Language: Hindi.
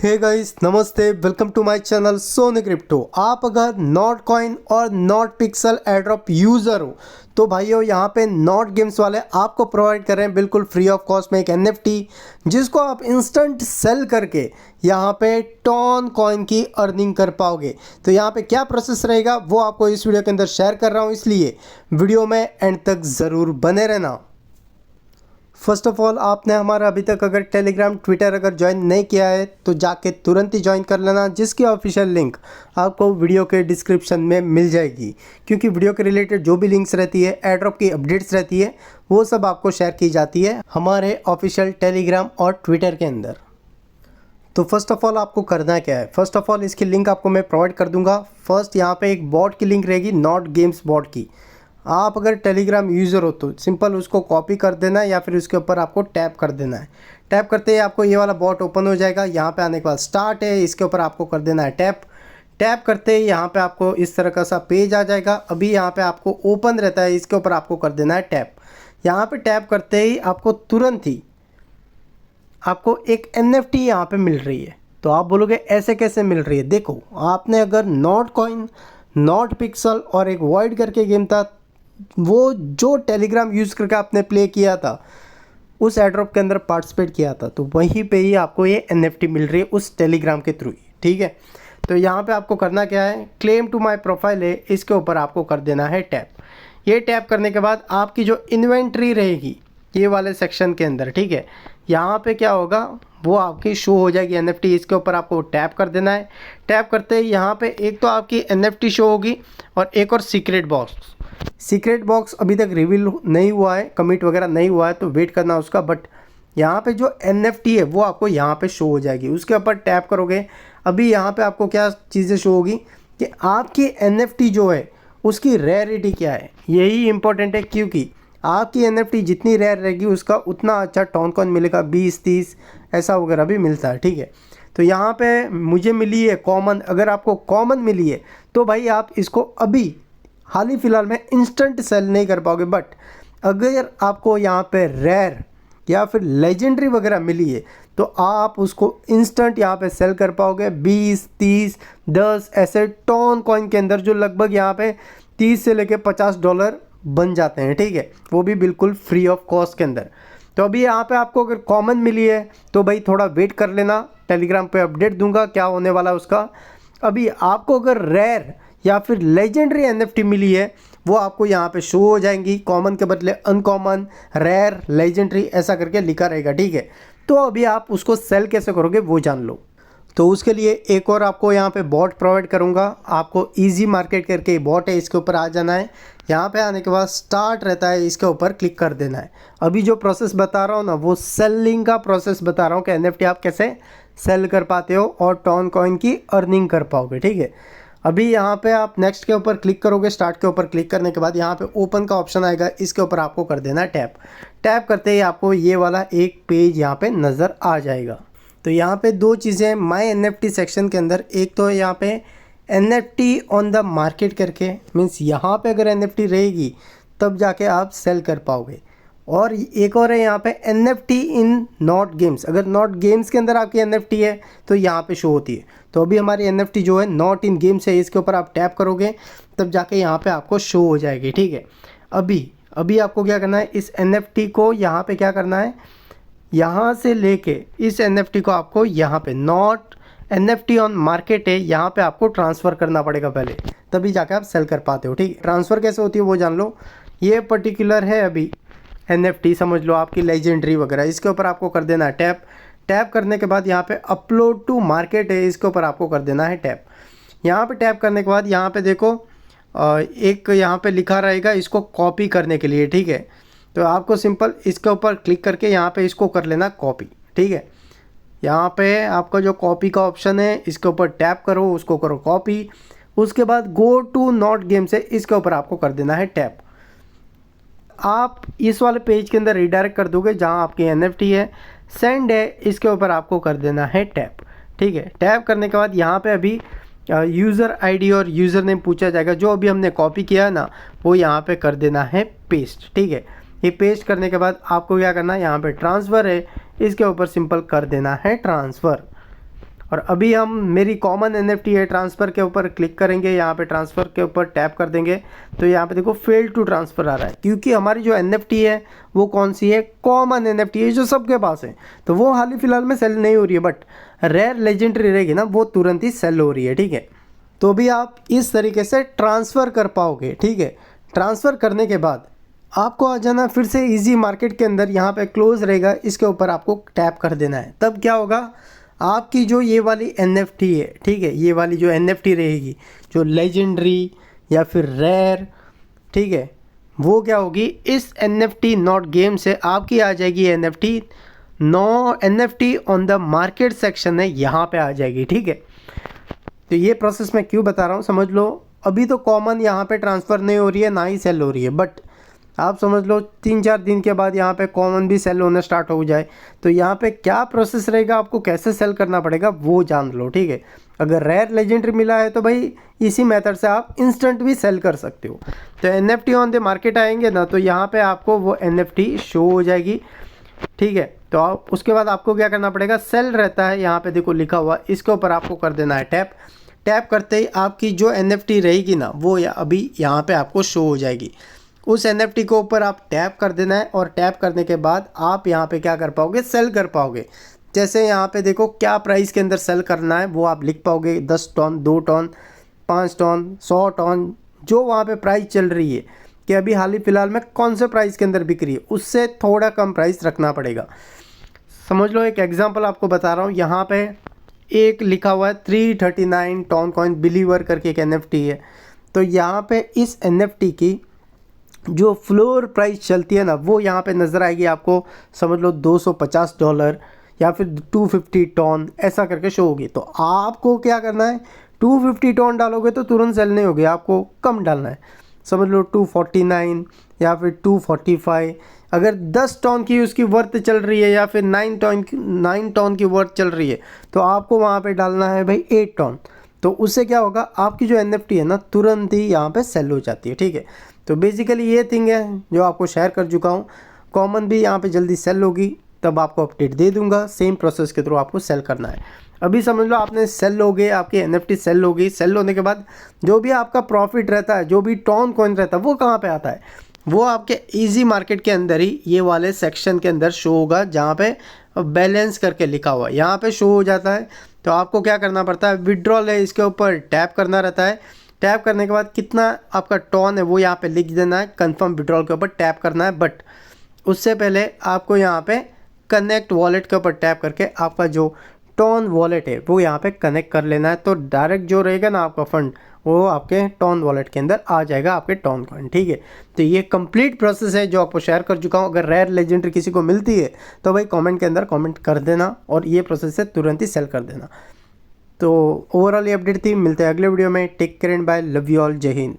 हे गाइस, नमस्ते, welcome to my channel Soni crypto. आप अगर नॉट कॉइन और नॉट पिक्सल एयरड्रॉप यूज़र हो तो भाइयों यहाँ पे नॉट गेम्स वाले आपको प्रोवाइड कर रहे हैं बिल्कुल फ्री ऑफ कॉस्ट में एक NFT, जिसको आप इंस्टेंट सेल करके यहाँ पे टॉन कॉइन की अर्निंग कर पाओगे। तो यहाँ पे क्या प्रोसेस रहेगा वो आपको इस वीडियो के अंदर शेयर कर रहा हूँ, इसलिए वीडियो में एंड तक ज़रूर बने रहना। फर्स्ट ऑफ ऑल, आपने हमारा अभी तक अगर टेलीग्राम ट्विटर अगर ज्वाइन नहीं किया है तो जाके तुरंत ही ज्वाइन कर लेना, जिसकी ऑफिशियल लिंक आपको वीडियो के डिस्क्रिप्शन में मिल जाएगी। क्योंकि वीडियो के रिलेटेड जो भी लिंक्स रहती है, एयरड्रॉप की अपडेट्स रहती है, वो सब आपको शेयर की जाती है हमारे ऑफिशियल टेलीग्राम और ट्विटर के अंदर। तो फर्स्ट ऑफ ऑल आपको करना क्या है, फर्स्ट ऑफ ऑल इसकी लिंक आपको मैं प्रोवाइड कर दूंगा। फर्स्ट यहाँ पे एक बॉट की लिंक रहेगी, नॉट गेम्स बॉट की। आप अगर टेलीग्राम यूज़र हो तो सिंपल उसको कॉपी कर देना है या फिर उसके ऊपर आपको टैप कर देना है। टैप करते ही आपको ये वाला बॉट ओपन हो जाएगा। यहाँ पे आने के बाद स्टार्ट है, इसके ऊपर आपको कर देना है टैप। टैप करते ही यहाँ पे आपको इस तरह का सा पेज आ जाएगा। अभी यहाँ पे आपको ओपन रहता है, इसके ऊपर आपको कर देना है टैप। यहाँ पे टैप करते ही आपको तुरंत ही आपको एक NFT यहाँ पे मिल रही है। तो आप बोलोगे ऐसे कैसे मिल रही है? देखो, आपने अगर नॉट कॉइन, नॉट पिक्सल और एक वॉइड करके गेम था, वो जो टेलीग्राम यूज़ करके आपने प्ले किया था, उस एयरड्रॉप के अंदर पार्टिसिपेट किया था, तो वहीं पे ही आपको ये NFT मिल रही है उस टेलीग्राम के थ्रू ही। ठीक है, तो यहाँ पे आपको करना क्या है, क्लेम टू माय प्रोफाइल है, इसके ऊपर आपको कर देना है टैप। ये टैप करने के बाद आपकी जो इन्वेंट्री रहेगी ये वाले सेक्शन के अंदर, ठीक है, यहाँ पे क्या होगा वो आपकी शो हो जाएगी NFT। इसके ऊपर आपको टैप कर देना है। टैप करते ही यहाँ पे एक तो आपकी NFT शो होगी और एक और सीक्रेट बॉक्स अभी तक रिवील नहीं हुआ है, कमिट वगैरह नहीं हुआ है, तो वेट करना उसका। बट यहाँ पे जो NFT है वो आपको यहाँ पे शो हो जाएगी। उसके ऊपर टैप करोगे, अभी यहाँ पे आपको क्या चीज़ें शो होगी कि आपकी NFT जो है उसकी रेयरिटी क्या है। यही इंपॉर्टेंट है, क्योंकि आपकी NFT जितनी रेयर रहेगी उसका उतना अच्छा टॉन कॉइन मिलेगा, 20-30 ऐसा वगैरह भी मिलता है। ठीक है, तो यहाँ पे मुझे मिली है कॉमन। अगर आपको कॉमन मिली है तो भाई आप इसको अभी हाल ही फ़िलहाल में इंस्टेंट सेल नहीं कर पाओगे। बट अगर आपको यहाँ पे रेयर या फिर लेजेंडरी वगैरह मिली है तो आप उसको इंस्टेंट यहाँ पे सेल कर पाओगे। 20, 30, 10 ऐसे टॉन कॉइन के अंदर, जो लगभग यहाँ पे 30 से लेके $50 बन जाते हैं। ठीक है, वो भी बिल्कुल फ्री ऑफ कॉस्ट के अंदर। तो अभी यहाँ पे आपको अगर कॉमन मिली है तो भाई थोड़ा वेट कर लेना, टेलीग्राम पे अपडेट दूंगा क्या होने वाला है उसका। अभी आपको अगर रेयर या फिर लेजेंडरी NFT मिली है वो आपको यहाँ पे शो हो जाएंगी। कॉमन के बदले अनकॉमन, रेयर, लेजेंडरी ऐसा करके लिखा रहेगा। ठीक है, तो अभी आप उसको सेल कैसे करोगे वो जान लो। तो उसके लिए एक और आपको यहाँ पे बॉट प्रोवाइड करूँगा। आपको इजी मार्केट करके बॉट है, इसके ऊपर आ जाना है। यहाँ पे आने के बाद स्टार्ट रहता है, इसके ऊपर क्लिक कर देना है। अभी जो प्रोसेस बता रहा हूँ ना, वो सेलिंग का प्रोसेस बता रहा हूँ कि NFT आप कैसे सेल कर पाते हो और टॉन कॉइन की अर्निंग कर पाओगे। ठीक है, अभी यहाँ पे आप नेक्स्ट के ऊपर क्लिक करोगे। स्टार्ट के ऊपर क्लिक करने के बाद यहाँ पे ओपन का ऑप्शन आएगा, इसके ऊपर आपको कर देना है टैप। टैप करते ही आपको ये वाला एक पेज यहाँ पे नज़र आ जाएगा। तो यहाँ पे दो चीज़ें माय NFT सेक्शन के अंदर, एक तो यहाँ पे NFT ऑन द मार्केट करके, मीन्स यहाँ पे अगर NFT रहेगी तब जाके आप सेल कर पाओगे। और एक और है यहाँ पे NFT इन नॉट गेम्स। अगर नॉट गेम्स के अंदर आपकी NFT है तो यहाँ पे शो होती है। तो अभी हमारी NFT जो है नॉट इन गेम्स है, इसके ऊपर आप टैप करोगे तब जाके यहाँ पे आपको शो हो जाएगी। ठीक है, अभी आपको क्या करना है, इस NFT को यहाँ पे क्या करना है, यहाँ से लेके इस NFT को आपको यहाँ पे नॉट NFT ऑन मार्केट है, यहाँ पे आपको ट्रांसफ़र करना पड़ेगा पहले, तभी जाके आप सेल कर पाते हो। ठीक है, ट्रांसफ़र कैसे होती है वो जान लो। ये पर्टिकुलर है अभी NFT, समझ लो आपकी लेजेंडरी वगैरह, इसके ऊपर आपको कर देना है टैप। टैप करने के बाद यहाँ पे अपलोड टू मार्केट है, इसके ऊपर आपको कर देना है टैप। यहाँ पे टैप करने के बाद यहाँ पे देखो एक यहाँ पे लिखा रहेगा इसको कॉपी करने के लिए। ठीक है, तो आपको सिंपल इसके ऊपर क्लिक करके यहाँ पे इसको कर लेना कॉपी। ठीक है, यहाँ पे आपका जो कॉपी का ऑप्शन है, इसके ऊपर टैप करो, उसको करो कॉपी। उसके बाद गो टू नॉट गेम्स है, इसके ऊपर आपको कर देना है टैप। आप इस वाले पेज के अंदर रिडायरेक्ट कर दोगे जहाँ आपकी NFT है। सेंड है, इसके ऊपर आपको कर देना है टैप। ठीक है, टैप करने के बाद यहाँ पे अभी यूज़र ID और यूज़र नेम पूछा जाएगा। जो अभी हमने कॉपी किया है ना, वो यहाँ पे कर देना है पेस्ट। ठीक है, ये पेस्ट करने के बाद आपको क्या करना है, यहाँ पे ट्रांसफ़र है, इसके ऊपर सिंपल कर देना है ट्रांसफ़र। और अभी हम मेरी कॉमन NFT है ट्रांसफ़र के ऊपर क्लिक करेंगे, यहाँ पे ट्रांसफ़र के ऊपर टैप कर देंगे तो यहाँ पे देखो फेल टू ट्रांसफ़र आ रहा है, क्योंकि हमारी जो NFT है वो कौन सी है, कॉमन NFT है जो सबके पास है, तो वो हाल ही फिलहाल में सेल नहीं हो रही है। बट रेयर लेजेंडरी रहेगी ना, वो तुरंत ही सेल हो रही है, ठीक है। तो भी आप इस तरीके से ट्रांसफ़र कर पाओगे, ठीक है। ट्रांसफ़र करने के बाद आपको आ जाना फिर से इजी मार्केट के अंदर, यहाँ पे क्लोज रहेगा, इसके ऊपर आपको टैप कर देना है। तब क्या होगा, आपकी जो ये वाली NFT है, ठीक है, ये वाली जो NFT रहेगी जो लेजेंडरी या फिर रेयर, ठीक है, वो क्या होगी, इस NFT नॉट गेम से आपकी आ जाएगी NFT on the market section है, यहाँ पे आ जाएगी, ठीक है। तो ये प्रोसेस मैं क्यों बता रहा हूँ समझ लो। अभी तो कॉमन यहाँ पे ट्रांसफ़र नहीं हो रही है, ना ही सेल हो रही है, बट आप समझ लो 3-4 दिन के बाद यहाँ पे कॉमन भी सेल होना स्टार्ट हो जाए तो यहाँ पे क्या प्रोसेस रहेगा, आपको कैसे सेल करना पड़ेगा वो जान लो, ठीक है। अगर रेयर लेजेंडरी मिला है तो भाई इसी मेथड से आप इंस्टेंट भी सेल कर सकते हो। तो NFT ऑन द मार्केट आएंगे ना, तो यहाँ पे आपको वो NFT शो हो जाएगी, ठीक है। तो आप उसके बाद आपको क्या करना पड़ेगा, सेल रहता है यहाँ पे देखो लिखा हुआ, इसके ऊपर आपको कर देना है टैप। टैप करते ही आपकी जो NFT रहेगी ना वो अभी यहाँ पे आपको शो हो जाएगी। उस NFT के ऊपर आप टैप कर देना है और टैप करने के बाद आप यहाँ पे क्या कर पाओगे, सेल कर पाओगे। जैसे यहाँ पे देखो क्या प्राइस के अंदर सेल करना है वो आप लिख पाओगे, 10 टन, 2 टन, 5 टन, 100 टन, जो वहाँ पे प्राइस चल रही है कि अभी हाल ही फ़िलहाल में कौन से प्राइस के अंदर बिक रही है, उससे थोड़ा कम प्राइस रखना पड़ेगा। समझ लो एक एग्जांपल आपको बता रहा हूँ, यहाँ पे एक लिखा हुआ है 339 टॉन कॉइन बिलीवर करके एक NFT है। तो यहाँ पे इस NFT की जो फ्लोर प्राइस चलती है ना वो यहाँ पे नज़र आएगी आपको, समझ लो $250 या फिर 250 टन ऐसा करके शो होगी। तो आपको क्या करना है, 250 टन डालोगे तो तुरंत सेल नहीं होगी, आपको कम डालना है, समझ लो 249 या फिर 245। अगर 10 टन की उसकी वर्थ चल रही है या फिर 9 टन की वर्थ चल रही है तो आपको वहाँ पे डालना है भाई 8 टन। तो उससे क्या होगा, आपकी जो NFT है ना तुरंत ही यहाँ पे सेल हो जाती है, ठीक है। तो बेसिकली ये थिंग है जो आपको शेयर कर चुका हूँ। कॉमन भी यहाँ पे जल्दी सेल होगी, तब आपको अपडेट दे दूंगा, सेम प्रोसेस के थ्रू आपको सेल करना है। अभी समझ लो आपने सेल हो गए, आपकी NFT सेल हो गई। सेल होने के बाद जो भी आपका प्रॉफिट रहता है, जो भी टॉन कॉइन रहता है, वो कहाँ पे आता है, वो आपके इजी मार्केट के अंदर ही ये वाले सेक्शन के अंदर शो होगा, जहाँ पे बैलेंस करके लिखा हुआ है यहाँ पे शो हो जाता है। तो आपको क्या करना पड़ता है, विड्रॉल है, इसके ऊपर टैप करना रहता है। टैप करने के बाद कितना आपका टॉन है वो यहाँ पे लिख देना है, कंफर्म विड्रॉल के ऊपर टैप करना है। बट उससे पहले आपको यहाँ पे कनेक्ट वॉलेट के ऊपर टैप करके आपका जो टॉन वॉलेट है वो यहाँ पे कनेक्ट कर लेना है। तो डायरेक्ट जो रहेगा ना आपका फंड वो आपके टॉन वॉलेट के अंदर आ जाएगा, आपके टॉन कॉइन, ठीक है। तो ये कंप्लीट प्रोसेस है जो आपको शेयर कर चुका हूँ। अगर रेयर लेजेंडरी किसी को मिलती है तो भाई कमेंट के अंदर कमेंट कर देना और ये प्रोसेस है तुरंत ही सेल कर देना। तो ओवरऑल ये अपडेट थी, मिलते हैं अगले वीडियो में। Take care and bye, love you all, जय हिंद।